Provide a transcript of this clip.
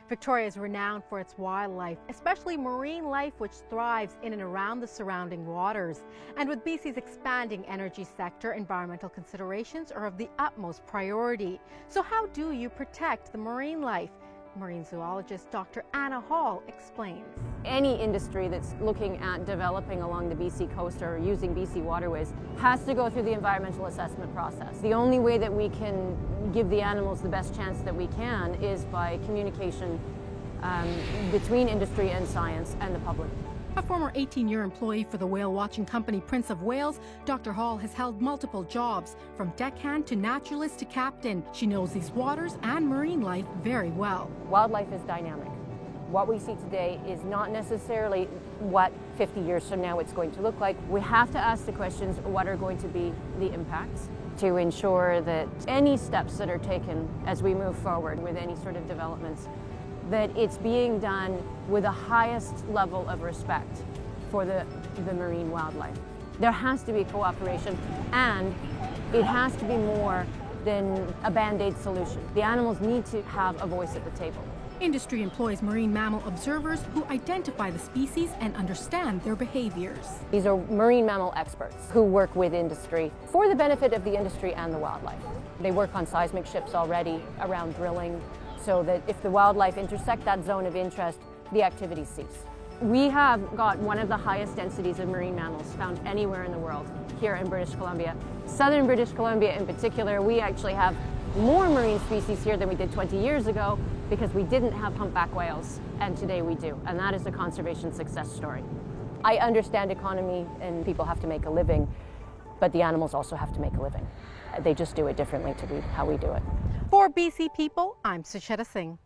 Victoria is renowned for its wildlife, especially marine life, which thrives in and around the surrounding waters. And with BC's expanding energy sector, environmental considerations are of the utmost priority. So how do you protect the marine life? Marine zoologist Dr. Anna Hall explains. Any industry that's looking at developing along the BC coast or using BC waterways has to go through the environmental assessment process. The only way that we can give the animals the best chance that we can is by communication between industry and science and the public. A former 18-year employee for the whale-watching company Prince of Wales, Dr. Hall has held multiple jobs, from deckhand to naturalist to captain. She knows these waters and marine life very well. Wildlife is dynamic. What we see today is not necessarily what 50 years from now it's going to look like. We have to ask the questions, what are going to be the impacts, to ensure that any steps that are taken as we move forward with any sort of developments, that it's being done with the highest level of respect for the marine wildlife. There has to be cooperation, and it has to be more than a band-aid solution. The animals need to have a voice at the table. Industry employs marine mammal observers who identify the species and understand their behaviors. These are marine mammal experts who work with industry for the benefit of the industry and the wildlife. They work on seismic ships already around drilling, so that if the wildlife intersect that zone of interest, the activities cease. We have got one of the highest densities of marine mammals found anywhere in the world here in British Columbia. Southern British Columbia in particular, we actually have more marine species here than we did 20 years ago because we didn't have humpback whales, and today we do, and that is a conservation success story. I understand economy and people have to make a living, but the animals also have to make a living. They just do it differently to how we do it. For BC People, I'm Sucheta Singh.